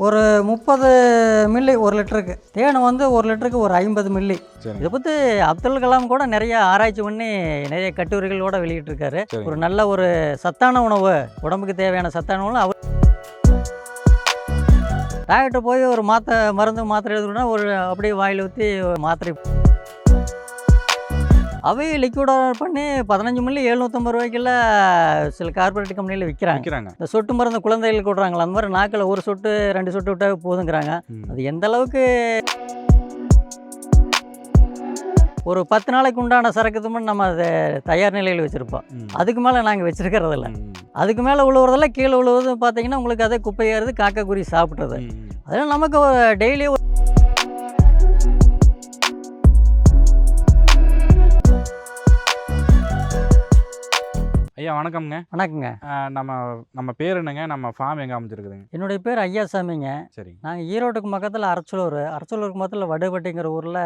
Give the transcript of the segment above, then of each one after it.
ஒரு 30 மில்லி 1 லிட்டருக்கு. தேன் வந்து 1 லிட்டருக்கு ஒரு 50 மில்லி. இதை பற்றி அப்துல் கலாம் கூட நிறைய ஆராய்ச்சி பண்ணி நிறைய கட்டுரைகளோட வெளியிட்டிருக்காரு. ஒரு நல்ல ஒரு சத்தான உணவு, உடம்புக்கு தேவையான சத்தான உணவு. அவர் டாக்டர் போய் ஒரு மருந்து மாத்திரை எழுதுனா ஒரு அப்படியே வாயில் ஊற்றி மாத்திரை அவை லிக்விட் பண்ணி 15 மில்லி 750 ரூபாய்க்கெல்லாம் சில கார்பரேட் கம்பெனியில் விற்கிறாங்க. இந்த சொட்டு மருந்து குழந்தைகளுக்கு விட்றாங்களா, அந்த மாதிரி நாக்கில் ஒரு சொட்டு 2 சொட்டு விட்டால் போதுங்கிறாங்க. அது எந்த அளவுக்கு ஒரு 10 நாளைக்கு உண்டான சரக்கு நம்ம அதை தயார் நிலையில் வச்சுருப்போம். அதுக்கு மேலே நாங்கள் வச்சுருக்கிறதில்ல. அதுக்கு மேலே உழுவுறதெல்லாம் கீழே உழுவுறது பார்த்தீங்கன்னா உங்களுக்கு அதே குப்பையாகிறது, காக்கா குருவி சாப்பிட்றது. அதனால் நமக்கு டெய்லி ஐயா வணக்கம்ங்க. வணக்கங்க. நம்ம பேர் என்னங்க? நம்ம ஃபார்ம் எங்கே அமைச்சிருக்குதுங்க? என்னுடைய பேர் ஐயாசாமிங்க. சரி. நாங்கள் ஈரோட்டுக்கு பக்கத்தில் அரச்சலூருக்கு பக்கத்தில் வடுபட்டிங்கிற ஊரில்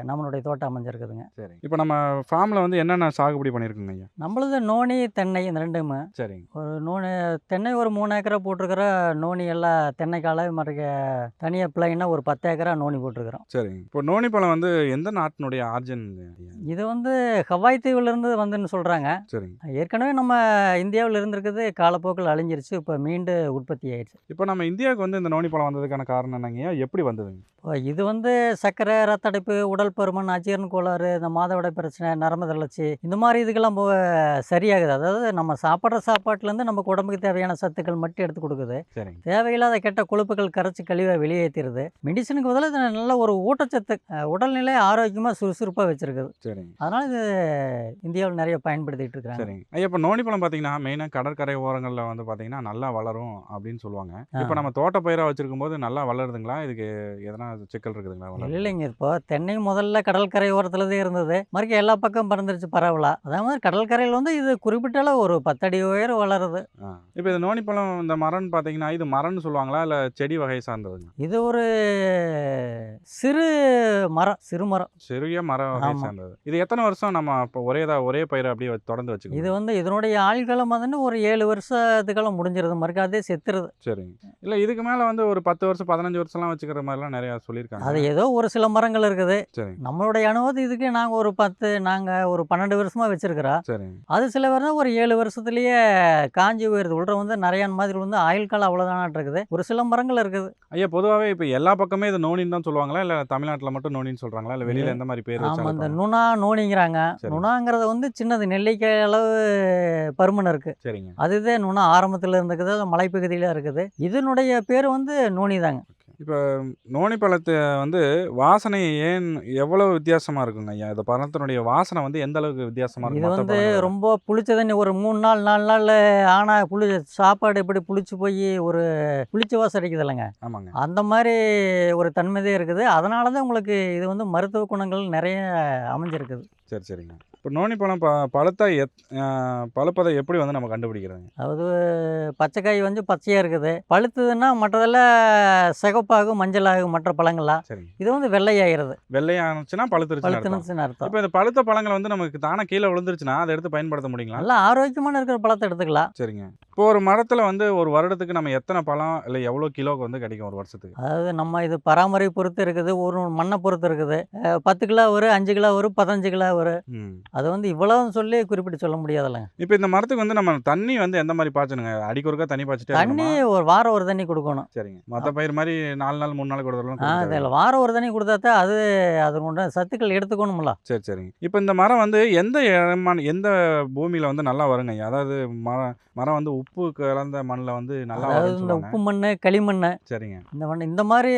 நம்மளுடைய தோட்டம் அமைஞ்சிருக்குதுங்க. சரி. இப்போ நம்ம ஃபார்மில் வந்து என்னென்ன சாகுபடி பண்ணியிருக்குங்க ஐயா? நம்மளது நோனி தென்னை இந்த ரெண்டுமே. சரி. ஒரு தென்னை ஒரு 3 ஏக்கரா போட்டிருக்கிற, நோனி எல்லாம் தென்னைக்கால மற்ற தனியாக பிளைனாக ஒரு 10 ஏக்கரா நோனி போட்டிருக்கிறோம். சரி. இப்போ நோனி பழம் வந்து எந்த நாட்டினுடைய ஆர்ஜின்? இது வந்து ஹவாய் தீவுலேருந்து வந்துன்னு சொல்கிறாங்க. சரி. ஏற்கனவே நம்ம இந்தியாவில் இருந்திருக்குது, காலப்போக்கில் அழிஞ்சிருச்சு, இப்போ மீண்டும் உற்பத்தி ஆயிடுச்சு. இப்போ நம்ம இந்தியாவுக்கு வந்து இந்த நோனி பழம் வந்ததுக்கான காரணம் என்னங்க? எப்படி வந்ததுங்க? இது வந்து சர்க்கரை, ரத்த அடைப்பு, உடல் பருமன், அஜீரண கோளாறு, இந்த மாதவிடை பிரச்சனை, நரம்பு தளர்ச்சி, இந்த மாதிரி இதுக்கெல்லாம் சரியாகுது. அதாவது நம்ம சாப்பிட்ற சாப்பாட்டுலேருந்து நமக்கு உடம்புக்கு தேவையான சத்துக்கள் மட்டும் எடுத்து கொடுக்குது. சரி. தேவையில்லாத கெட்ட கொழுப்புகள் கரைச்சி கழிவை வெளியேற்றிடுது. மெடிசனுக்கு பதிலாக நல்ல ஒரு ஊட்டச்சத்து, உடல்நிலை ஆரோக்கியமாக சுறுசுறுப்பாக வச்சுருக்குது. சரி. அதனால் இது இந்தியாவில் நிறைய பயன்படுத்திகிட்டு இருக்காங்க. சரி ஐயா. இப்போ நோனி பழம் பார்த்தீங்கன்னா மெயினாக கடற்கரை ஓரங்களில் வந்து பார்த்தீங்கன்னா நல்லா வளரும் அப்படின்னு சொல்லுவாங்க. இப்போ நம்ம தோட்ட பயிராக வச்சுருக்கும் போது நல்லா வளருதுங்களா? இதுக்கு எதனா சிக்கல் இருக்குதுங்களா? இல்லைங்க. இப்போ தென்னை முதல்ல கடற்கரை ஓரத்துலதே இருந்தது, மறுக்க எல்லா பக்கம் பறந்துருச்சு பரவலா. அதே மாதிரி கடற்கரையில் வந்து இது குறிப்பிட்ட அளவு ஒரு 10 அடி உயரம் வளருது. இப்போ இது நோனி பழம் இந்த மரம்னு பார்த்தீங்கன்னா இது மரம்னு சொல்லுவாங்களா இல்லை செடி வகை சார்ந்ததுங்க? இது ஒரு சிறு மரம். சிறிய மரம் வகை சார்ந்தது. இது எத்தனை வருஷம் நம்ம இப்போ ஒரே பயிரை அப்படியே தொடர்ந்து வச்சுக்கோங்க? இது வந்து இதனுடைய ஆழ்காலம் வந்து ஒரு 7 வருஷத்துக்கெல்லாம் முடிஞ்சிருது, மறுக்க அதே செத்துருது. சரி. இல்லை இதுக்கு மேலே வந்து ஒரு 10 வருஷம் 15 வருஷம்லாம் வச்சுக்கிற மாதிரிலாம் நிறையா சொல்லியிருக்காங்க. அது ஏதோ ஒரு சில மரங்கள் இருக்குது. சரி. நம்மளுடைய அனுபவம் இதுக்கு நாங்கள் ஒரு 12 வருஷமாக வச்சிருக்கிறோம். சரி. அது சில பேர் ஒரு 7 வருஷத்துலேயே காஞ்சி போயிருது. உள்ள வந்து நிறையான் மாதிரி வந்து ஆயுள் காலம் அவ்வளோதானாட்டு இருக்குது. ஒரு சில மரங்கள் இருக்குது. ஐயா பொதுவாகவே இப்போ எல்லா பக்கமே இது நோனின்னு தான் சொல்லுவாங்களா, இல்லை தமிழ்நாட்டில் மட்டும் நோனின்னு சொல்கிறாங்களா, இல்லை வெளியில் எந்த மாதிரி பேர்? ஆமாம், இந்த நுணாங்கிறாங்க. நுணாங்கிறது வந்து சின்னது நெல்லிக்காய் அளவு பருமன் இருக்குது. சரிங்க. அதுதான் நுணா ஆரம்பத்தில் இருந்துக்குது, மலைப்பகுதியில் இருக்குது. இதனுடைய பேர் வந்து நோனி தாங்க. இப்போ நோனி பழத்தை வந்து வாசனை எவ்வளவு வித்தியாசமாக இருக்குங்க ஐயா? இந்த பழத்தினுடைய வாசனை வந்து எந்த அளவுக்கு வித்தியாசமாக இருக்கும்? இது வந்து ரொம்ப புளிச்ச தண்ணி ஒரு 3 நாள் 4 நாள் ஆனால் சாப்பாடு எப்படி புளிச்சு போய் ஒரு புளிச்ச வாசம் அடிக்குது இல்லைங்க? ஆமாங்க. அந்த மாதிரி ஒரு தன்மைதே இருக்குது. அதனால தான் உங்களுக்கு இது வந்து மருத்துவ குணங்கள் நிறைய அமைஞ்சிருக்குது. சரி. சரிங்க. இப்போ நோனி பழம் பழுத்தா பழுப்பதை எப்படி வந்து நம்ம கண்டுபிடிக்கிறோங்க? அதாவது பச்சைக்காய் வந்து பச்சையாக இருக்குது, பழுத்ததுன்னா மற்றதெல்லாம் சிகப்பாகும், மஞ்சளாகும் மற்ற பழங்கள்லாம். சரி. இது வந்து வெள்ளையாகிறது. வெள்ளையானுச்சுன்னா பழுத்துருச்சுன்னு அர்த்தம். இப்போ இந்த பழுத்த பழங்கள் வந்து நமக்கு தானே கீழே விழுந்துருச்சுன்னா அதை எடுத்து பயன்படுத்த முடியுங்களா? நல்லா ஆரோக்கியமான இருக்கிற பழத்தை எடுத்துக்கலாம். சரிங்க. இப்போ ஒரு மரத்தில் வந்து ஒரு வருடத்துக்கு நம்ம எத்தனை பழம் இல்லை எவ்வளோ கிலோக்கு வந்து கிடைக்கும் ஒரு வருஷத்துக்கு? அதாவது நம்ம இது பராமரிப்பு பொறுத்து இருக்குது, ஒரு மண்ணை பொறுத்து இருக்குது. 10 கிலோ வரும், 5 கிலோ வரும், 15 கிலோ வரும். அது வந்து இவ்வளவு சொல்லி குறிப்பிட்டு சொல்ல முடியாதுல்லங்க. இப்போ இந்த மரத்துக்கு வந்து நம்ம தண்ணி வந்து எந்த மாதிரி பாய்ச்சணுங்க? அடிக்கொருக்கா தண்ணி பாய்ச்சிட்டே தண்ணி ஒரு வாரம் ஒரு தண்ணி கொடுக்கணும். சரிங்க. மற்ற பயிர் மாதிரி 4 நாள் 3 நாள் கொடுத்தாலும் அதில் வாரம் ஒரு தண்ணி கொடுத்தா தான் அது உண்டான சத்துக்கள் எடுத்துக்கணும்ல. சரி. சரிங்க. இப்போ இந்த மரம் வந்து எந்த பூமியில் வந்து நல்லா வருங்க? அதாவது மரம் வந்து உப்பு கலந்த மண்ணில் வந்து நல்லா வரும். இந்த உப்பு மண், களிமண். சரிங்க. இந்த மண் இந்த மாதிரி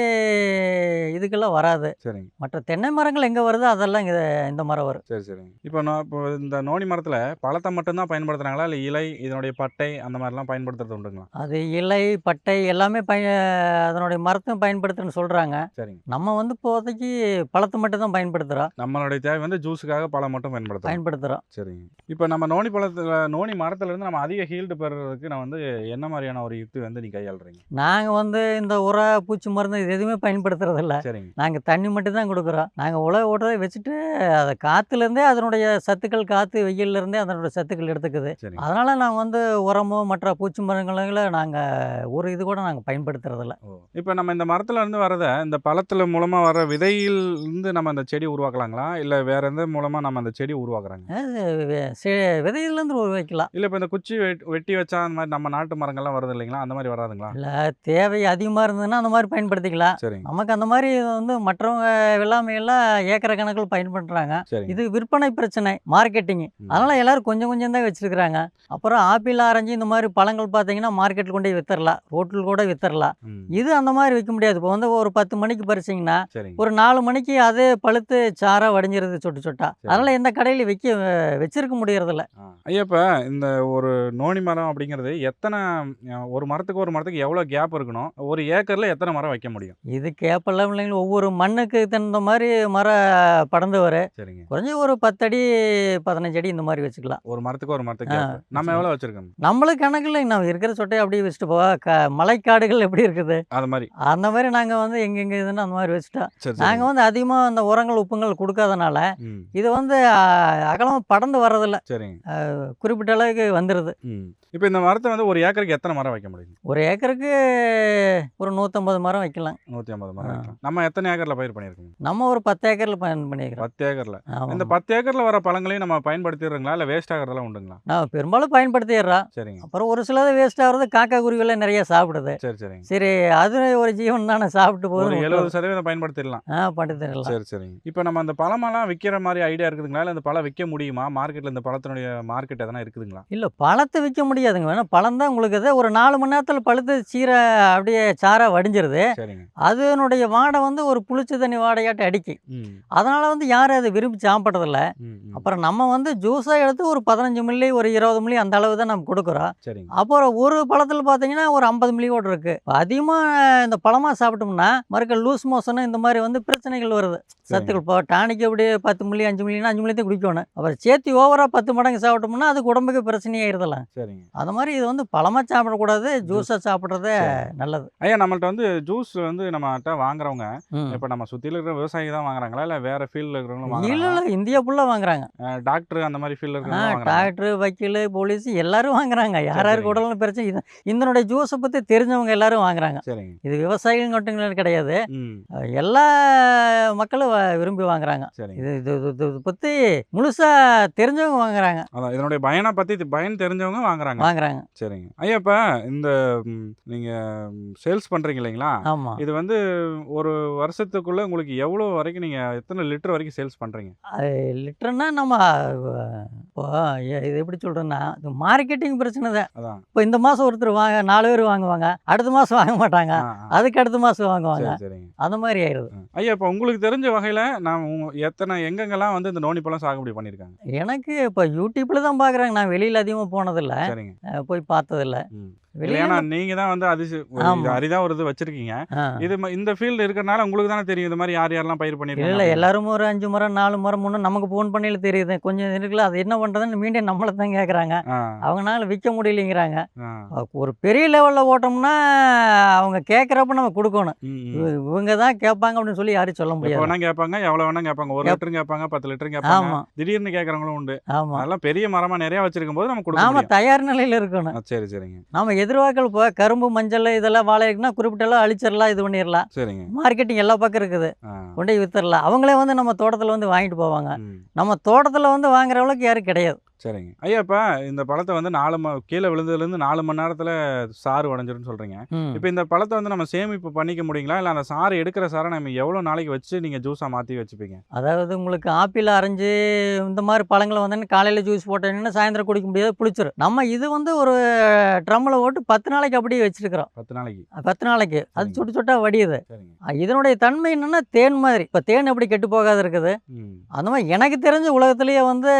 இதுக்கெல்லாம் வராது. சரிங்க. மற்ற தென்னை மரங்கள் எங்கே வருதோ அதெல்லாம் இந்த மரம் வரும். சரி. சரிங்க. இப்போ இந்த நோனி மரத்தில் பழத்தை மட்டும்தான் பயன்படுத்துகிறாங்களா, இல்லை இலை, இதனுடைய பட்டை அந்த மாதிரிலாம் பயன்படுத்துறது உண்டுங்களா? அது இலை, பட்டை எல்லாமே அதனுடைய மரத்தையும் பயன்படுத்துன்னு சொல்கிறாங்க. சரிங்க. நம்ம வந்து இப்போதைக்கு பழத்தை மட்டும் தான் பயன்படுத்துகிறோம். நம்மளுடைய தேவை வந்து ஜூஸுக்காக பழம் மட்டும் பயன்படுத்துகிறோம். சரிங்க. இப்போ நம்ம நோனி மரத்துலேருந்து நம்ம அதிக ஹீல்டு பெறுறதுக்கு பண்ணுறதுக்கு நான் வந்து என்ன மாதிரியான ஒரு யுக்தி வந்து நீ கையாளுறீங்க? நாங்கள் வந்து இந்த பூச்சி மருந்து இது எதுவுமே பயன்படுத்துறதில்ல. சரிங்க. நாங்கள் தண்ணி மட்டும் தான் கொடுக்குறோம். நாங்கள் உழவு ஓட்டுறதை வச்சுட்டு அதை காற்றுலேருந்தே அதனுடைய சத்துக்கள், காற்று வெயில்லேருந்தே அதனுடைய சத்துக்கள் எடுத்துக்குது. சரிங்க. அதனால் நாங்கள் வந்து உரமோ மற்ற பூச்சி மருந்துகளை நாங்கள் ஒரு இது கூட நாங்கள் பயன்படுத்துறதில்ல. ஓ! இப்போ நம்ம இந்த மரத்துல இருந்து வர்றத, இந்த பழத்துல மூலமா வர விதையில் இருந்து நம்ம அந்த செடி உருவாக்கலாங்களா? இல்ல வேற எந்த மூலமா நம்ம அந்த செடி உருவாக்குறாங்க? விதையிலேருந்து வைக்கலாம். இல்ல இப்ப இந்த குச்சி வெட்டி வச்சா அந்த மாரி நம்ம நாட்டு மரங்கள்லாம் வருது இல்லைங்களா? அந்த மாரி வராதுங்களா? இல்லை, தேவை அதிகமாக இருந்ததுன்னா அந்த மாதிரி பயன்படுத்திக்கலாம். சரிங்க. நமக்கு அந்த மாதிரி வந்து மற்றவங்க வெள்ளாமையெல்லாம் ஏக்கர் கணக்கில் பயன்படுத்துகிறாங்க. சரிங்க. இது விற்பனை பிரச்சனை, மார்க்கெட்டிங்கு. அதனால் எல்லோரும் கொஞ்சம் கொஞ்சம் தான் வச்சுருக்குறாங்க. அப்புறம் ஆப்பிள், ஆரஞ்சு இந்த மாதிரி பழங்கள் பார்த்தீங்கன்னா மார்க்கெட்டில் கொண்டு போய் விற்றுறலாம், ரோட்டில் கூட விற்றுறலாம். இது அந்த மாதிரி விற்க முடியாது. இப்போ வந்து ஒரு 10 மணிக்கு பறிச்சிங்கன்னா சரிங்க. ஒரு 4 மணிக்கு அதே பழுத்து சாராக வடிஞ்சிருது சொட்டு சொட்டா. அதனால் எந்த கடையில் வச்சிருக்க முடியறதில்ல. ஐயா, இப்ப இந்த ஒரு நோனி மரம் அப்படிங்கிறது எத்தனை ஒரு மரத்துக்கு எவ்வளோ கேப் இருக்கணும்? ஒரு ஏக்கர்ல எத்தனை மரம் வைக்க முடியும்? இது கேப்பெல்லாம் இல்லைங்க, ஒவ்வொரு மண்ணுக்கு தகுந்த மாதிரி படர்ந்து வரும். சரிங்க. குறைஞ்ச ஒரு 10 அடி 15 அடி இந்த மாதிரி வச்சுக்கலாம். ஒரு மரத்துக்கு கேப். நம்ம எவ்வளோ வச்சிருக்கோம்? நம்மளுக்கு கணக்கில் நம்ம இருக்கிற சொட்டையை அப்படியே வச்சுட்டு போவா. மலைக்காடுகள் எப்படி இருக்குது அது மாதிரி அந்த மாதிரி நாங்கள் வந்து எங்கெங்கே இதுன்னு அந்த மாதிரி வச்சுட்டோம். சரி, நாங்கள் வந்து அதிகமாக அந்த உரங்கள் உப்புங்கள் கொடுக்காதனால இது வந்து அகலமாக படர்ந்து வர்றதில்ல. சரிங்க. குறிப்பிட்ட அளவுக்கு வந்துடுது. இப்போ இந்த மரத்தை வந்து ஒரு ஏக்கருக்கு எத்தனை மரம் வைக்க முடியும்? ஒரு ஏக்கருக்கு ஒரு 150 மரம் வைக்கலாம். 150 மரம் வைக்கலாம். நம்ம எத்தனை ஏக்கர்ல பயிர் பண்ணியிருக்கோம்? நம்ம ஒரு 10 ஏக்கரில் பண்ணியிருக்கிறோம். 10 ஏக்கர்ல. இந்த 10 ஏக்கர்ல வர பழங்களையும் நம்ம பயன்படுத்திடுறோங்களா, இல்லை வேஸ்ட் ஆகிறதெல்லாம் உண்டுங்களா? நான் பெரும்பாலும் பயன்படுத்திடுறோம். சரிங்க. அப்புறம் ஒரு சிலது வேஸ்ட் ஆகிறது, காக்கா குருவிலாம் நிறைய சாப்பிடுது. சரி, சரிங்க. சரி, அது ஒரு ஜீவன் தானே, சாப்பிட்டு போகுது. 70% பயன்படுத்திடலாம். பண்ணிடலாம். சரி, சரிங்க. இப்போ நம்ம அந்த பழமெல்லாம் விற்கிற மாதிரி ஐடியா இருக்குதுங்களா, இல்லை இந்த பழம் விற்க முடியுமா மார்க்கெட்டில்? இந்த பழத்தினுடைய மார்க்கெட் எதனா இருக்குதுங்களா? இல்லை, பழத்தை விற்க முடியாதுங்க. வேணா பழம் தான் உங்களுக்கு இது ஒரு 4 மணி நேரத்தில் பழுத்து சீரை அப்படியே சாராக வடிஞ்சிருது. சரிங்க. அதனுடைய வாடை வந்து ஒரு புளிச்ச தண்ணி வாடையாட்டு அடிக்கி. அதனால் வந்து யாரும் அதை விரும்பி சாப்பிட்றதில்ல. அப்புறம் நம்ம வந்து ஜூஸாக எடுத்து ஒரு 15 மில்லி ஒரு 20 மில்லி அந்த அளவு தான் நம்ம கொடுக்குறோம். சரிங்க. அப்புறம் ஒரு பழத்தில் பார்த்தீங்கன்னா ஒரு 50 மில்லி கூட இருக்குது. அதிகமாக இந்த பழமாக சாப்பிட்டோம்னா மறுக்க லூஸ் மோஷனு இந்த மாதிரி வந்து பிரச்சனைகள் வருது. சத்துக்கள் இப்போ டானிக்கு அப்படியே 10 மில்லி 5 மில்லினா 5 மில்லி தான் குடிக்கணும். அப்புறம் சேர்த்து ஓவராக 10 மடங்கு சாப்பிட்டோம்னா அதுக்கு உடம்புக்கு பிரச்சனையாயிருதலாம். சரிங்க. அது மாதிரி இது வந்து பழமாக சாப்பிடக்கூடாது, ஜூஸாக சாப்பிட்றதே நல்லது. ஐயா, நம்மள்ட்ட வந்து ஜூஸ் வந்து நம்மகிட்ட வாங்குறவங்க இப்போ நம்ம சுற்றில இருக்கிற விவசாயி தான் வாங்குறாங்களா, இல்லை வேற ஃபீல்டில் இருக்கிறவங்களும் இல்லை இல்லை, இந்தியா ஃபுல்லாக வாங்குறாங்க. டாக்டர் அந்த மாதிரி ஃபீல்டில் இருக்கிறவங்க டாக்டர், வக்கீல், போலீஸ் எல்லாரும் வாங்குறாங்க. யாருக்கு உடல்நல பிரச்சனை இதனுடைய ஜூஸை பற்றி தெரிஞ்சவங்க எல்லாரும் வாங்குறாங்க. சரிங்க. இது விவசாயிகள் மட்டும் கிடையாது, எல்லா மக்களும் விரும்பி வாங்குறாங்க. இது இது பற்றி முழுசாக தெரிஞ்சவங்க வாங்குறாங்க. அதான் இதனுடைய பயன் தெரிஞ்சவங்க வாங்குறாங்க. சரிங்க. ஐயா, இப்போ இந்த நீங்கள் சேல்ஸ் பண்ணுறீங்க இல்லைங்களா? ஆமாம். இது வந்து ஒரு வருஷத்துக்குள்ளே உங்களுக்கு எவ்வளோ வரைக்கும் நீங்கள் எத்தனை லிட்டர் வரைக்கும் சேல்ஸ் பண்ணுறீங்க? லிட்டர்னா நம்ம இப்போ இது எப்படி சொல்கிறேன்னா, இது மார்க்கெட்டிங் பிரச்சனை தான். அதான் இப்போ இந்த மாதம் ஒருத்தர் 4 பேர் வாங்குவாங்க, அடுத்த மாதம் வாங்க மாட்டாங்க, அதுக்கு அடுத்த மாதம் வாங்குவாங்க. சரிங்க. அந்த மாதிரி ஆயிடுது. ஐயா, இப்போ உங்களுக்கு தெரிஞ்ச வகையில் நான் எங்கெங்கெல்லாம் வந்து இந்த நோனி பழம் சாகுபடி பண்ணியிருக்காங்க? எனக்கு இப்போ யூடியூப்பில் தான் பார்க்குறாங்க. நான் வெளியில் அதிகமாக போனதில்லை. சரிங்க. போய் பார்த்ததில்லை. ஏன்னா நீங்க தான் வந்து அரிதா ஒரு இது வச்சிருக்கீங்க. இந்த ஃபீல்டு இருக்கிறனால உங்களுக்கு தானே தெரியும் இந்த மாதிரி யாரெல்லாம் பயிர் பண்ணிருக்காங்க. இல்லை, எல்லாரும் ஒரு 5 மரம் 4 மரம் முன்னே நமக்கு ஃபோன் பண்ணியில் தெரியுது. கொஞ்சம் இருக்குல்ல, அது என்ன பண்ணுறதுன்னு மீண்டும் நம்மளை தான் கேட்குறாங்க. அவங்களால விற்க முடியலைங்கிறாங்க. ஒரு பெரிய லெவலில் ஓட்டோம்னா அவங்க கேட்குறப்ப நம்ம கொடுக்கணும். இவங்க தான் கேட்பாங்க அப்படின்னு சொல்லி யாரும் சொல்ல முடியாது. வேணா கேட்பாங்க, எவ்வளோ வேணா கேட்பாங்க. 1 லிட்டரும் கேட்பாங்க, 10 லிட்டரும் கேட்பாங்க. திடீர்னு கேட்குறவங்களும் உண்டு. அதெல்லாம் பெரிய மரமாக நிறையா வச்சிருக்கும் போது நம்ம கொடுக்கணும். நாம தயார் நிலையில் இருக்கணும். சரி, சரிங்க. நாம எதிர்பார்க்கல் இப்போ கரும்பு, மஞ்சள் இதெல்லாம் வாழை இருக்குன்னா குறிப்பிட்டெல்லாம் அழிச்சிடலாம், இது பண்ணிடலாம். சரிங்க. மார்க்கெட்டிங் எல்லா பக்கம் இருக்குது, கொண்டு போய் வித்துடலாம். அவங்களே வந்து நம்ம தோட்டத்தில் வந்து வாங்கிட்டு போவாங்க. நம்ம தோட்டத்தில் வந்து வாங்குற அளவுக்கு யாரும் கிடையாது. சரிங்க. ஐயா, இப்போ இந்த பழத்தை வந்து கீழே விழுந்ததுலேருந்து 4 மணி நேரத்தில் சாறு உடஞ்சிருன்னு சொல்கிறீங்க. இப்போ இந்த பழத்தை வந்து நம்ம சேமிப்பு பண்ணிக்க முடியுங்களா, இல்லை அந்த சாறு எடுக்கிற சாரை நம்ம எவ்வளோ நாளைக்கு வச்சு நீங்கள் ஜூஸாக மாற்றி வச்சுப்பீங்க? அதாவது உங்களுக்கு ஆப்பிள், ஆரஞ்சு இந்த மாதிரி பழங்களை வந்து காலையில் ஜூஸ் போட்டோன்னா சாயந்தரம் குடிக்க முடியாது, புளிச்சிடும். நம்ம இது வந்து ஒரு ட்ரம்மில் போட்டு 10 நாளைக்கு அப்படியே வச்சுருக்கிறோம். 10 நாளைக்கு அது சுட்டு சுட்டா வடியுது. இதனுடைய தன்மை என்னென்னா தேன் மாதிரி. இப்போ தேன் எப்படி கெட்டு போகாது இருக்குது, அந்த மாதிரி எனக்கு தெரிஞ்ச உலகத்திலேயே வந்து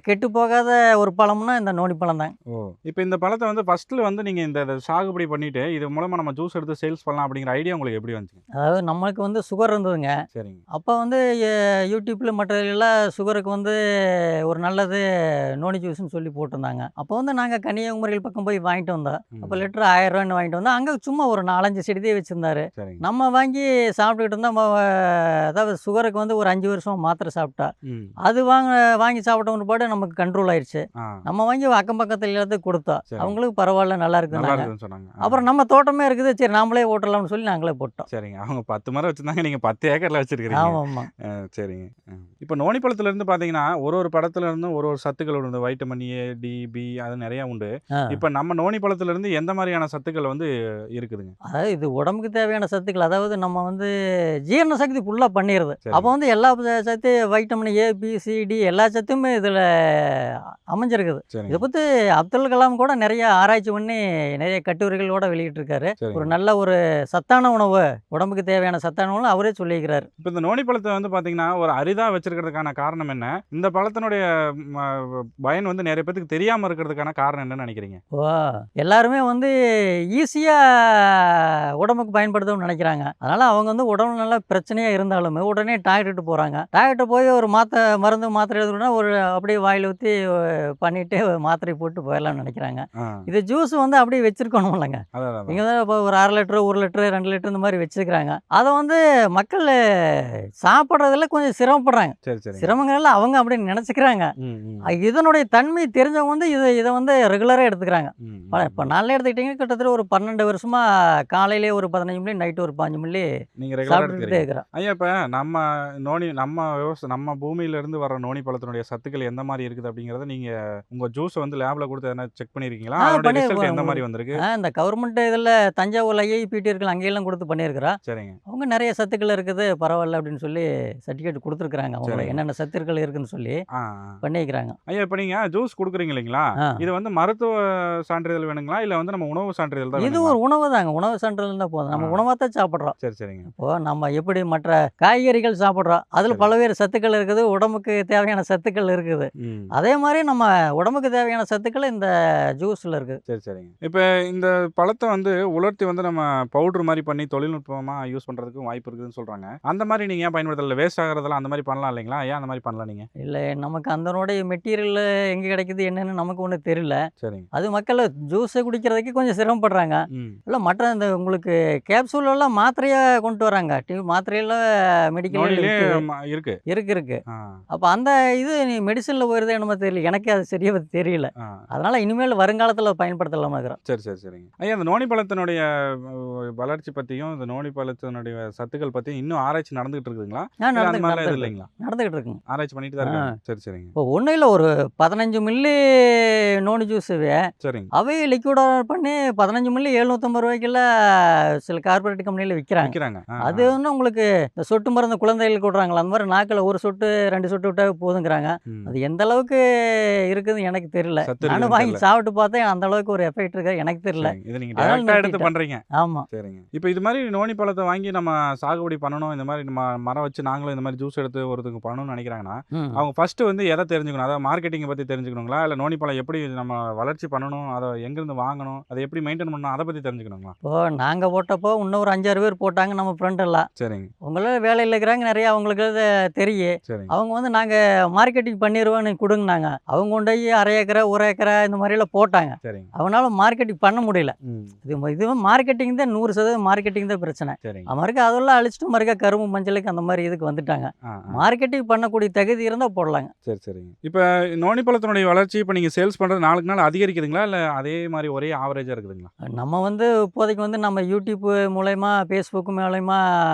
கெட்டு போகாத இல்லாத ஒரு பழம்னா இந்த நோனி பழம் தான். ஓ! இப்போ இந்த பழத்த வந்து ஃபர்ஸ்ட்ல வந்து நீங்க இந்த சாகுபடி பண்ணிட்டு, இது மூலமா நம்ம ஜூஸ் எடுத்து சேல்ஸ் பண்ணலாம் அப்படிங்கிற ஐடியா உங்களுக்கு எப்படி வந்துச்சுங்க? அதாவது நம்மளுக்கு வந்து சுகர் இருந்ததுங்க. சரிங்க. அப்போ வந்து யூடியூப்ல மற்றதுலாம் சுகருக்கு வந்து ஒரு நல்லது நோனி ஜூஸ்ன்னு சொல்லி போட்டிருந்தாங்க. அப்போ வந்து நாங்கள் கன்னியாகுமரியில் பக்கம் போய் வாங்கிட்டு வந்தோம். அப்போ லிட்டர் ரூ. 1000 வாங்கிட்டு வந்தோம். அங்கே சும்மா ஒரு 4, 5 செடி தான் வச்சுருந்தாரு. சரிங்க. நம்ம வாங்கி சாப்பிட்டுக்கிட்டு இருந்தோம். அதாவது சுகருக்கு வந்து ஒரு 5 வருஷம் மாத்திரை சாப்பிட்டா. ம். அது வாங்கி சாப்பிட்ட பிற்பாடு நமக்கு கண்ட்ரோல் ஆயிடுச்சு. ஆ. நம்ம வாங்கி அக்கம் பக்கத்தில் எல்லாத்துக்கும் கொடுத்தோம். சரி. அவங்களுக்கு பரவாயில்ல, நல்லா நல்லா இருக்குதுன்னாங்க. இருக்குதுன்னு சொன்னாங்க. அப்புறம் நம்ம தோட்டமே இருக்குது, சரி நாமளே ஓட்டலாம்னு சொல்லி நாங்களே போட்டோம். சரிங்க. அவங்க 10 மரம் வச்சிருந்தாங்க. நீங்க 10 ஏக்கர்ல வச்சிருக்கிறீங்க. ஆமாம்மா. சரிங்க. இப்போ நோனி பழத்துலேருந்து பார்த்தீங்கன்னா, ஒரு பழத்துல இருந்தும் ஒரு சத்துக்கள் உண்டு. வைட்டமின் ஏ, டி, பி அது நெறையா உண்டு. ஆ. இப்போ நம்ம நோனி பழத்துலேருந்து எந்த மாரியான சத்துக்கள் வந்து இருக்குதுங்க? அதாவது இது உடம்புக்கு தேவையான சத்துக்கள். அதாவது நம்ம வந்து ஜீரண சக்தி ஃபுல்லாக பண்ணிடுது. சரி. அப்போ வந்து எல்லா சத்து vitamin A, B, C, D எல்லா சத்துமே இதில் அமைஞ்சிருக்குது. இதை சரிங்க. பற்றி அப்துல் கலாம் கூட நிறைய ஆராய்ச்சி பண்ணி நிறைய கட்டுரைகளோட வெளியிட்டிருக்காரு. ஒரு சரிங்க. நல்ல ஒரு சத்தான உணவு, உடம்புக்கு தேவையான சத்தான உணவு அவரே சொல்லியிருக்கிறாரு. இப்போ இந்த நோனி பழத்த வந்து பார்த்தீங்கன்னா, ஒரு அரிதா வச்சிருக்கிறதுக்கான காரணம் என்ன? இந்த பழத்தினுடைய ம பயன் வந்து நெறைய பேத்துக்கு தெரியாம இருக்கிறதுக்கான காரணம் என்னன்னு நெனைக்கிறீங்க? ஓ! எல்லாருமே வந்து ஈஸியாக உடம்புக்கு பயன்படுத்தணும்னு நினைக்கிறாங்க. அதனால் அவங்க வந்து உடம்புல நல்லா பிரச்சனையாக இருந்தாலுமே உடனே டாக்டர்கிட்ட போகிறாங்க. டாக்டர்கிட்ட போய் ஒரு மாத்திரை எழுதுனா ஒரு அப்படியே வாயில் ஊற்றி பண்ணிவிட்டு மாத்திரை போட்டு போயிடலாம்னு நினைக்கிறாங்க. ஆ. இது ஜூஸ் வந்து அப்படியே வச்சுருக்கணும் இல்லைங்க. அதான், அதான். இங்கே தான் இப்போ ஒரு 1/2 லிட்டரு, 1 லிட்டரு, 2 லிட்டரு இந்த மாதிரி வச்சுருக்கிறாங்க. அதை வந்து மக்கள் சாப்பிட்றதுல கொஞ்சம் சிரமப்படுறாங்க. சரி, சரிங்க. சிரமங்கள்ல அவங்க அப்படி நினச்சிக்கிறாங்க. ம், ம். இதனுடைய தன்மை தெரிஞ்சவங்க வந்து இதை வந்து ரெகுலராக எடுத்துக்கிறாங்க. ம், இப்போ ம். நாளில் எடுத்துக்கிட்டிங்கன்னா கிட்டத்தட்ட ஒரு 12 வருஷமா காலையிலே ஒரு 15 மில்லி, நைட்டு ஒரு 5 மில்லி நீங்க ரெகுலரா சாப்பிட்டுக்கிட்டே எடுத்துக்கிறீங்க. இருக்கிறோம். ஐயா, இப்ப நம்ம பூமியிலிருந்து வர நோனி பழத்தினுடைய சத்துக்கள் எந்த மாரி இருக்குது அப்படிங்கிறத நீங்க உங்க ஜூஸ வந்து லேப்ல குடுத்து எதனா செக் பண்ணியிருக்கீங்களா? அதனுடைய ரிசல்ட் பண்ணியிருக்கோம். எந்த மாரி வந்திருக்கு? இந்த கவர்மெண்ட் இதில் தஞ்சாவூர் ஐஐபிடி இருக்குல்ல, அங்கேயெல்லாம் கொடுத்து பண்ணியிருக்கிறோம். சரிங்க. அவங்க நிறைய சத்துக்கள் இருக்குது, பரவாயில்ல அப்படின்னு சொல்லி சர்டிஃபிகேட் கொடுத்துருக்குறாங்க. அவங்க சரிங்க. என்னென்ன சத்துக்கள் இருக்குன்னு சொல்லி ஆ, ஆ. பண்ணிக்கிறாங்க. ஐயா, இப்ப நீங்க ஜூஸ் குடுக்குறீங்க இல்லைங்களா? ஆ இது வந்து மருத்துவ சான்றிதழ் வேணுங்களா? இல்ல வந்து நம்ம உணவு சான்றிதழ் தான் இது வேணுங்களா? ஒரு உணவு தாங்க. உணவு சான்றிதழ் தான் போதும். நம்ம ஆ. உணவாக தான் சாப்பிட்றோம். சரி, சரிங்க. இப்போது நம்ம எப்படி மற்ற காய்கறிகள் சாப்பிட்றோம், அதில் சரி. பல்வேறு சத்துக்கள் இருக்குது, உடம்புக்கு தேவையான சத்துக்கள் இருக்குது. ம். அதே மாதிரி நம்ம உடம்புக்கு தேவையான சத்துக்கள் இந்த ஜூஸில் இருக்குது. சரி, சரிங்க. இப்ப இந்த பழத்த வந்து உலர்த்தி வந்து நம்ம பவுடர் மாரி பண்ணி தொழில்நுட்பமா யூஸ் பண்றதுக்கும் வாய்ப்பு இருக்குதுன்னு சொல்றாங்க. அந்த மாரி நீங்க ஏன் பயன்படுத்தல? வேஸ்ட் ஆகுறதெல்லாம் அந்த மாரி பண்ணலாம் இல்லைங்களா? ஏன் அந்த மாரி பண்ணல நீங்க? இல்லை, நமக்கு அதனுடைய மெட்டீரியல் எங்கே கிடைக்குது என்னன்னு நமக்கு ஒன்றும் தெரியல. சரிங்க. அது மக்கள் ஜூஸை குடிக்கிறதுக்கு கொஞ்சம் சிரமப்படுறாங்க. ம். இல்லை மற்ற இந்த உங்களுக்கு கேப்சூலெல்லாம் மாத்திரையாக கொண்டு வராங்க. மெடிக்கல் நோனிலே விற்குது. இருக்கு. இருக்கு. ஆ, அப்போ அந்த இது நீ மெடிசனில் போயிருதே என்னமோ தெரியல. எனக்கு அது சரியாக தெரியல. ஆ. அதனால் இனிமேல் வருங்காலத்தில் பயன்படுத்தலாமா இருக்கிறோம். சரி, சரி, சரிங்க. ஐயா, இந்த நோனி பழத்தினுடைய வளர்ச்சி பத்தியும், இந்த நோனி பழத்தினுடைய சத்துக்கள் பத்தியும் இன்னும் ஆராய்ச்சி நடந்துகிட்டு இருக்குதுங்களா? இல்ல அந்த மாரிலாம் எதுவும் இல்லைங்களா? நடந்துக்கிட்டு இருக்குங்க. ஆராய்ச்சி பண்ணிட்டு தான் இருக்காங்க. சரி, சரிங்க. இப்போ ஒன்றும் இல்லை, ஒரு 15 மில்லி நோனி ஜூஸுவே சரிங்க. அவையே லிக்விட் பண்ணி 15 மில்லி 750 ரூபாய்க்கெல்லாம் சில கார்பரேட் கம்பெனியில் விற்கிறாங்க. விக்கிறாங்க. ஆ, அது ஆ. வந்து உங்களுக்கு இந்த சொட்டு மருந்து குழந்தைகளுக்கு விட்றாங்களா, அந்த மாதிரி நாக்கில் ஒரு சொட்டு 2 சொட்டு விட்டாவே போதுங்கிறாங்க. ம். அது எந்த அளவுக்கு இருக்குதுன்னு எனக்கு தெரியல. சத்து நானும் இருக்குதுன்னு வாங்கி தெரியல. சாப்பிட்டு பார்த்தேன், அந்த அளவுக்கு ஒரு எஃபெக்ட் இருக்கா எனக்கு தெரியல. சரிங்க. இத நீங்க அதனால டைரக்ட்டா எடுத்து நிறுத்திட்டேன். பண்றீங்க. ஆமாம். சரிங்க. இப்ப இது மாரி நோனி பழத்த வாங்கி நம்ம சாகுபடி பண்ணணும், இந்த மாரி மரம் வச்சு நாங்களும் இந்த மாரி ஜூஸ் எடுத்து ஒருத்தவங்க பண்ணணும்னு நெனைக்கிறாங்கன்னா, ம் அவங்க ஃபர்ஸ்ட் வந்து எத தெரிஞ்சுக்கணும்? அதாவது மார்க்கெட்டிங்க பத்தி தெரிஞ்சுக்கணுங்களா? இல்ல நோனி பழம் எப்படி நம்ம வளர்ச்சி பண்ணணும்? அத எங்கேருந்து வாங்கணும்? அத எப்படி மெயின்டெயின் பண்ணணும்? அத பத்தி தெரிஞ்சுக்கணுங்களா? இப்போது நாங்கள் போட்டப்போ இன்னும் ஒரு 5-6 பேர் போட்டாங்க, நம்ம ஃப்ரெண்ட் எல்லாம். சரிங்க. உங்களால் வேலையில் இருக்கிறாங்க, நிறையா அவங்களுக்கு அது தெரியும். சரிங்க. அவங்க வந்து நாங்கள் மார்க்கெட்டிங் பண்ணிடுவோம், நீ கொடுங்கனாங்க. அவங்க கொண்டு போய் 1/2 ஏக்கரா 1 ஏக்கரா இந்த மாதிரிலாம் போட்டாங்க. சரிங்க. அவங்களால மார்க்கெட்டிங் பண்ண முடியல. ம். இதுவும் மார்க்கெட்டிங் தான் 100% மார்க்கெட்டிங் தான் பிரச்சனை. சரிங்க. மறுக்க அதெல்லாம் அழிச்சிட்டு மறுக்க கரும்பு மஞ்சளுக்கு அந்த மாதிரி இதுக்கு வந்துட்டாங்க. ஆ, ஆ. மார்க்கெட்டிங் பண்ணக்கூடிய தகுதி இருந்தால் போடலாங்க. சரி, சரிங்க. இப்ப நோனி பழத்தினுடைய வளர்ச்சி இப்ப நீங்க சேல்ஸ் பண்றது நாளுக்கு நாள் அதிகரிக்குதுங்களா? இல்ல அதே மாரி ஒரே ஆவரேஜா இருக்குதுங்களா? நம்ம வந்து இப்போதைக்கு வந்து நம்ம யூடியூப் மூலயமா, ஃபேஸ்புக் மூலயமா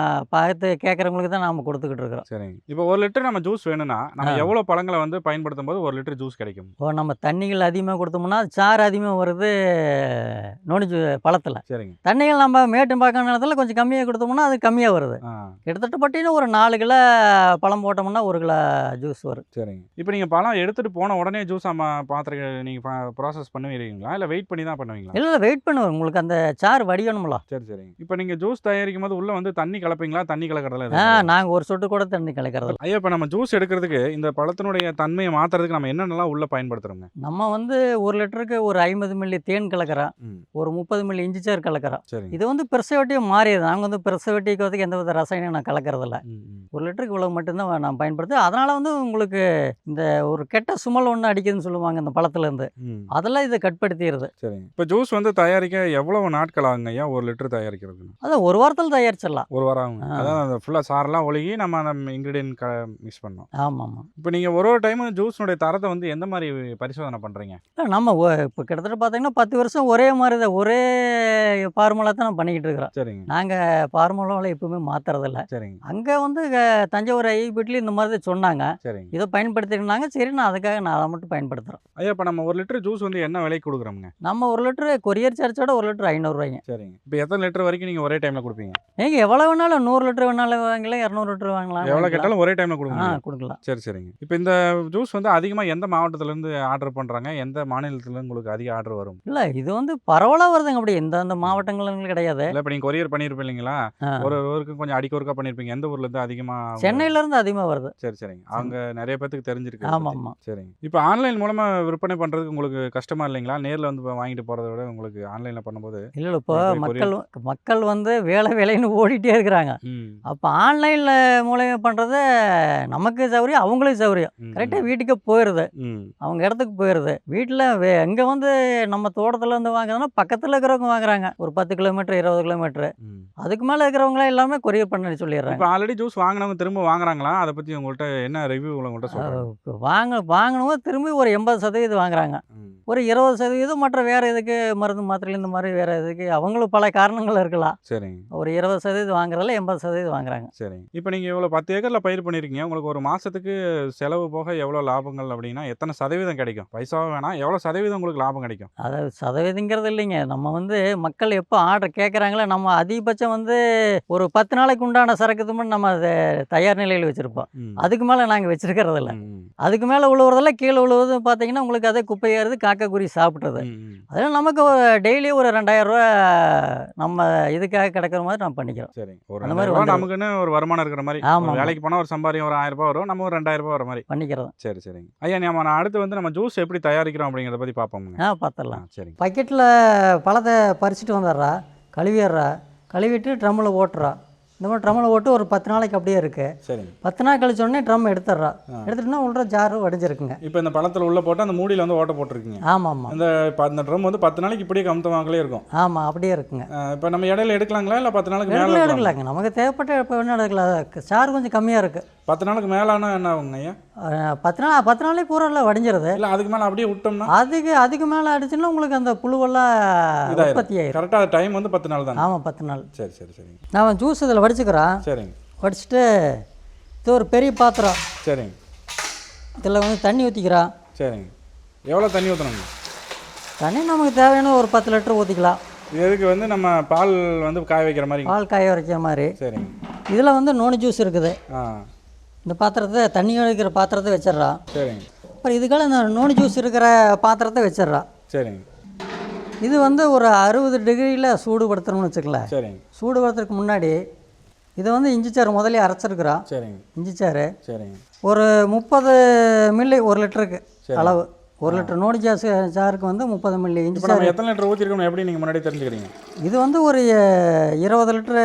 பார்த்து கேட்குறவங்களுக்கு தான் நாம் கொடுத்துக்கிட்டு இருக்கிறோம். சரிங்க. இப்ப 1 லிட்டர் நம்ம ஜூஸ் வேணும்னா, நம்ம ஆ. எவ்வளோ பழங்கள வந்து பயன்படுத்தும்போது 1 லிட்டர் ஜூஸ் கிடைக்கும்? இப்போ நம்ம தண்ணிகள் அதிகமாக கொடுத்தோம்னா சாறு அதிகமாக வருது நோனி பழத்தில். சரிங்க. தண்ணிகள் நம்ம மேட்டும்பாக்கம் நிலத்தில் கொஞ்சம் கம்மியாக கொடுத்தோம்னா அது கம்மியாக வருது. ஆ. கிட்டத்தட்ட பட்டினா ஒரு 4 கிலோ பழம் போட்டோம்னா 1 கிலோ ஜூஸ் வரும். சரிங்க. இப்ப நீங்க பழம் எடுத்துட்டு போன உடனே ஜூஸா பாத்திரம் நீங்க ப்ராசஸ் பண்ணுவீங்களா? இல்ல வெயிட் பண்ணி தான் பண்ணுவீங்களா? இல்லை வெயிட் பண்ணுவேன், உங்களுக்கு அந்த சாறு வடியணும்ல. சரி, சரிங்க. இப்ப நீங்க ஜூஸ் தயாரிக்கும்போது உள்ள வந்து தண்ணி கலப்பீங்களா? தண்ணி கலக்கறதுல எதுவும் கிடையாதா? நாங்கள் ஒரு சொட்டு கூட தண்ணி கலக்கிறது. ஐயா, இப்ப நம்ம ஜூஸ் எடுக்கிறதுக்கு இந்த பழத்தினுடைய தன்மையை மாத்துறதுக்கு நம்ம என்னென்னலாம் உள்ளே பயன்படுத்துகிறோங்க? நம்ம வந்து 1 லிட்டருக்கு ஒரு 50 மில்லி தேன் கலக்கிறோம், ஒரு 30 மில்லி இஞ்சி சாறு கலக்கிறோம். சரிங்க. இது வந்து ப்ரிசர்வேட்டிவ் மாறியது. நாங்கள் வந்து ப்ரிசர்வேட்டிவ்க்கு வந்து எந்த வித ரசாயனம் நான் கலக்கிறதில்ல. 1 லிட்டருக்கு இவ்வளோ மட்டும்தான் நான் பயன்படுத்து. அதனால் வந்து உங்களுக்கு இந்த ஒரு கெட்ட சுமல் ஒன்று அடிக்குதுன்னு சொல்லுவாங்க இந்த பழத்துலேருந்து, அதெல்லாம் இதை கட்படுத்திடுது. சரிங்க. இப்போ ஜூஸ் வந்து தயாரிக்க எவ்வளவு நாட்கள் ஆகுங்க ஐயா 1 லிட்டர் தயாரிக்கிறது? அதான் 1 வாரத்தில் தயாரிச்சிடலாம். 1 வாரம் ஆகுங்க. அதான் அந்த ஃபுல்லாக சாரெல்லாம் ஒழுகி நம்ம அந்த இன்க்ரீடியன்ட் மிக்ஸ் பண்ணோம். ஆமாம். இப்போ நீங்கள் ஒரு டைமும் ஜூஸ்னுடைய தரத்தை வந்து எந்த மாதிரி பரிசோதனை பண்ணுறீங்க? நம்ம இப்போ கிட்டத்தட்ட பார்த்தீங்கன்னா 10 வருஷம் ஒரே மாதிரி தான், ஒரே ஃபார்முலா தான் நம்ம பண்ணிக்கிட்டு இருக்கிறோம். சரிங்க. நாங்கள் ஃபார்முலாவில் எப்பவுமே மாற்றுறதில்ல. சரிங்க. அங்கே வந்து தஞ்சாவூர் ஐபிட்லேயும் இந்த மாதிரி தான் சொன்னாங்க, சரிங்க. இதை பயன்படுத்திருந்தாங்க. சரி, நான் அதுக்காக நான் அதை மட்டும் பயன்படுத்துகிறேன். ஐயா இப்போ நம்ம 1 லிட்டர் ஜூஸ் வந்து என்ன விலைக்கு கொடுக்குறோங்க? நம்ம 1 லிட்டரு கொரியர் சார்ஜோட 1 லிட்டர் 500 ரூபாய்ங்க. சரிங்க. இப்போ எத்தனை லிட்டர் வரைக்கும் நீங்கள் ஒரே டைமில் கொடுப்பீங்க? நீங்கள் எவ்வளோ வேணாலும் 100 லிட்டர் வேணாலும் வாங்கலாம், 200 லிட்டர் வாங்கலாம், எவ்வளோ கேட்டாலும் ஒரே டைமில் கொடுக்கலாம். கொடுக்கலாம். சரி சரிங்க. இப்போ இந்த ஜூஸ் வந்து அதிகமாக எந்த மாவட்டத்துலேருந்து ஆர்டர் பண்ணுறாங்க, எந்த மாநிலத்துலேருந்து உங்களுக்கு அதிக ஆர்டர் வரும்? இல்லை, இது வந்து பரவலாக வருதுங்க. அப்படி இந்த மாவட்டங்கள் கிடையாது. இல்லை இப்போ நீங்கள் கொரியர் பண்ணியிருப்பீங்க இல்லைங்களா, ஒரு ஊருக்கு கொஞ்சம் அடிக்க ஒருக்கா பண்ணியிருப்பீங்க. எந்த ஊர்லேருந்து அதிகமாக? சென்னையிலேருந்து அதிகமாக வருது. சரி சரிங்க. அவங்க நிறைய பேத்துக்கு தெரிஞ்சிருக்கு. ஆமாம். சரிங்க. இப்போ ஆன்லைன் மூலமாக விற்பனை பண்ணுறதுக்கு உங்களுக்கு கஷ்டமாக இல்லைங்களா? நேரில் வந்து வாங்கிட்டு போகிறத விட உங்களுக்கு ஆன்லைனில் பண்ணும்போது? இல்லை, இப்போ மக்கள் வந்து வேலைன்னு ஓடிட்டே இருக்கிறாங்க. அப்போ ஆன்லைனில் மூலமாக பண்ணுறது நமக்கு சௌகரியம், அவங்களுக்கு சௌகரியம். கரெக்டாக வீட்டுக்கு போயிடுது, அவங்க இடத்துக்கு போயிடுது. வீட்டில் எங்கே வந்து நம்ம தோட்டத்தில் இருந்து வாங்குறதுன்னா பக்கத்தில் இருக்கிறவங்க வாங்குறாங்க, ஒரு 10 கிலோமீட்டர் 20 கிலோமீட்டர். அதுக்கு மேலே இருக்கிறவங்களாம் எல்லாமே கொரியர் பண்ணி சொல்லிடுறாங்க. இப்போ ஆல்ரெடி ஜூஸ் வாங்கினவங்க திரும்ப வாங்குறாங்களா? அதை பற்றி உங்கள்கிட்ட என்ன ரிவ்யூ உங்கள்கிட்ட சொல்லுங்கள்? வாங்கினவங்க திரும்பி ஒரு 80% வாங்குறாங்க, ஒரு 20% மற்ற வேறு எதுக்கு மருந்து மாத்திரை இந்த மாதிரி வேறு எதுக்கு அவங்களும் பல காரணங்கள் இருக்கலாம். சரிங்க. ஒரு 20% வாங்குறதில்ல, 80% வாங்குறாங்க. சரிங்க. இப்போ நீங்கள் இவ்வளோ 10 ஏக்கரில் பயிர் பண்ணியிருக்கீங்க, உங்களுக்கு ஒரு மாதத்துக்கு செலவு போக எவ்வளோ லாபங்கள் அப்படின்னா எத்தனை சதவீதம் கிடைக்கும்? பைசாவும் வேணாம், எவ்வளோ சதவீதம் உங்களுக்கு லாபம் கிடைக்கும்? அதாவது சதவீதங்கிறது இல்லைங்க. நம்ம வந்து மக்கள் எப்போ ஆர்டர் கேட்குறாங்களோ நம்ம அதிகபட்சம் வந்து ஒரு 10 நாளைக்கு உண்டான சரக்கு தும்னு நம்ம அதை தயார் நிலையில் வச்சுருப்போம். அதுக்கு மேலே நாங்கள் வச்சுருக்கிறதில்ல. அதுக்கு மேலே உழுவுறதெல்லாம் கீழே உழுவுறது பார்த்தீங்கன்னா உங்களுக்கு அதே குப்பையாயிருது, காக்கக்குருவி சாப்பிட்றது. அதனால் நமக்கு டெய்லி ஒரு 2000 ரூபா நம்ம இதுக்காக கிடைக்கிற மாதிரி நம்ம பண்ணிக்கிறோம். சரி, அந்த மாதிரி நமக்குன்னு ஒரு வருமானம் இருக்கிற மாதிரி. ஆமாம், வேலைக்கு போனால் ஒரு சம்பாரியம் ஒரு 1000 ரூபா வரும், நம்ம ஒரு 2000 ரூபா வர மாதிரி பண்ணிக்கிறோம். சரி சரிங்க. ஐயா, நம்ம அடுத்து வந்து நம்ம ஜூஸ் எப்படி தயாரிக்கிறோம் அப்படிங்கிறத பற்றி பார்ப்போங்க. பார்த்துடலாம். சரி, பக்கெட்டில் பழத்தை பறிச்சுட்டு வந்துடுறா, கழுவிடுறா, கழுவிட்டு ட்ரம்மில் ஓட்டுறா. இந்த மாதிரி ட்ரம்மில் ஓட்டு ஒரு 10 நாளைக்கு அப்படியே இருக்குது. சரி, 10 நாள் கழிச்சோடனே ட்ரம் எடுத்துடுறா. எடுத்துட்டுனா உள்ள ஜாரு வடிஞ்சிருக்குங்க. இப்போ இந்த பழத்தில் உள்ளே போட்டு அந்த மூடியில் வந்து ஓட்ட போட்டிருக்குங்க. ஆமாம். இந்த ட்ரம் வந்து 10 நாளைக்கு இப்படியே கமுத்தமாகலே இருக்கும். ஆமாம், அப்படியே இருக்குங்க. இப்போ நம்ம இடையில எடுக்கலாங்களா இல்லை 10 நாளுக்கு மேலே எடுக்கலாங்க? நமக்கு தேவைப்பட்ட இப்போ என்ன எடுக்கலாம். சாறு கொஞ்சம் கம்மியாக இருக்குது. 10 நாளுக்கு மேலானா என்ன ஆகுங்க ஐயா? 10 நாளைக்கு பூரா வடிஞ்சிருது. இல்லை, அதுக்கு மேலே அப்படியே விட்டோம்னா அதுக்கு மேலே அடிச்சுன்னா உங்களுக்கு அந்த புழுவெல்லாம் உற்பத்தி ஆகிடும். கரெக்டாக டைம் வந்து 10 நாள் தான். ஆமாம், 10 நாள். சரி சரி சரி. நான் ஜூஸ் இதில் வடிச்சுக்கிறேன். சரிங்க. வடிச்சுட்டு இது ஒரு பெரிய பாத்திரம். சரிங்க. இதில் வந்து தண்ணி ஊற்றிக்கிறேன். சரிங்க. எவ்வளோ தண்ணி ஊற்றணுங்க? தண்ணி நமக்கு தேவையான ஒரு 10 லிட்டர் ஊற்றிக்கலாம். இதுக்கு வந்து நம்ம பால் வந்து காய வைக்கிற மாதிரி. பால் காய வைக்கிற மாதிரி. சரிங்க. இதில் வந்து நோனி ஜூஸ் இருக்குது. இந்த பாத்திரத்தை தண்ணி வைக்கிற பாத்திரத்தை வச்சிட்றான். சரிங்க. அப்புறம் இதுக்கால இந்த நோனி ஜூஸ் இருக்கிற பாத்திரத்தை வச்சிட்றான். சரிங்க. இது வந்து ஒரு 60 டிகிரியில் சூடுபடுத்தணும்னு வச்சுக்கலாம். சரிங்க. சூடுபடுத்துறதுக்கு முன்னாடி இதை வந்து இஞ்சி சாறு முதலே அரைச்சிருக்கிறோம். சரிங்க. இஞ்சி சாறு. சரிங்க. ஒரு 30 மில்லி 1 லிட்டருக்கு அளவு. 1 லிட்டர் நோனி சாருக்கு வந்து 30 மில்லி இஞ்சி சாறு. எத்தனை லிட்டர் ஊற்றிருக்கணும் எப்படி நீங்கள் முன்னாடி தெரிஞ்சுக்கிறீங்க? இது வந்து ஒரு 20 லிட்டரு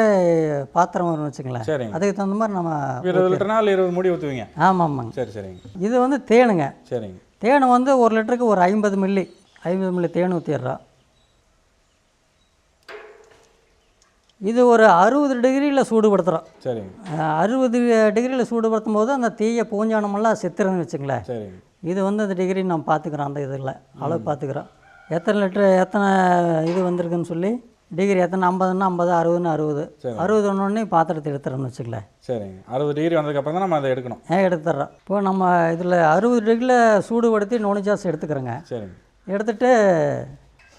பாத்திரம் வரும்னு வச்சுக்கலாம். சரிங்க. அதுக்கு தகுந்த மாதிரி நம்ம 20 லிட்டர்னா 20 மூடி ஊற்றுவீங்க? ஆமாம்மாங்க. சரி சரிங்க. இது வந்து தேனுங்க. சரிங்க. தேனை வந்து 1 லிட்டருக்கு ஒரு 50 மில்லி தேன் ஊற்றிடுறோம். இது ஒரு 60 டிகிரியில் சூடுபடுத்துகிறோம். சரிங்க. 60 டிகிரியில் சூடுபடுத்தும் போது அந்த தீய பூஞ்சானமெல்லாம் செத்துருன்னு வச்சுங்களேன். சரிங்க. இது வந்து அந்த டிகிரி நம்ம பார்த்துக்குறோம், அந்த இதில் அளவு பார்த்துக்குறோம். எத்தனை லிட்டரு எத்தனை இது வந்திருக்குன்னு சொல்லி டிகிரி எத்தனை 50ன்னா 50, 60ன்னு 60. 60 ஒன்று பாத்திரத்தை எடுத்துறோம்னு வச்சுக்கல. சரிங்க. 60 டிகிரி வந்ததுக்கப்புறம் தான் நம்ம அதை எடுக்கணும். எடுத்துடுறோம். இப்போ நம்ம இதில் 60 டிகிரியில் சூடுபடுத்தி நோனி ஜாஸ் எடுத்துக்கிறோங்க. சரிங்க. எடுத்துகிட்டு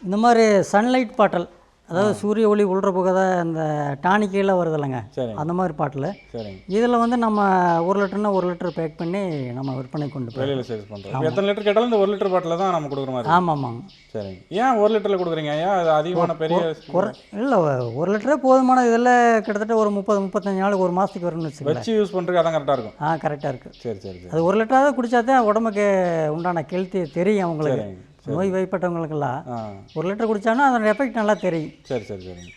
இந்த மாதிரி சன்லைட் பாட்டில், அதாவது சூரிய ஒளி உள்ற புகை அந்த டானிக்கையில் வருது இல்லைங்க, சரிங்க அந்த மாதிரி பாட்டில். சரிங்க. இதில் வந்து நம்ம 1 லிட்டர்னா 1 லிட்டர் பேக் பண்ணி நம்ம விற்பனை கொண்டு போய் வெளியில் சேல்ஸ் பண்ணுறோம். எத்தனை லிட்டர் கேட்டாலும் இந்த 1 லிட்டர் பாட்டில் தான் நம்ம கொடுக்குற மாதிரி? ஆமாம் ஆமாங்க. சரிங்க. ஏன் 1 லிட்டரில் கொடுக்குறீங்க? ஏன் அது அதிகமான பெரிய இல்லை 1 லிட்டரே போதுமான. இதில் கிட்டத்தட்ட ஒரு 30-35 நாள், ஒரு மாதத்துக்கு வரும்னு வச்சுக்கோங்க. வச்சு யூஸ் பண்ணுறதுக்கு அதான் கரெக்டாக இருக்கும். கரெக்டாக இருக்குது. சரி சரி சரி. அது 1 லிட்டராக குடித்தா தான் உடம்புக்கு உண்டான ஹெல்த்தி தெரியும் அவங்களுக்கு. சரிங்க. நோய் வாய்ப்பட்டவங்களுக்கெல்லாம் ஆ 1 லிட்டர் குடித்தாங்கன்னா அதோட எஃபெக்ட் நல்லா தெரியும். சரி சரி சரிங்க.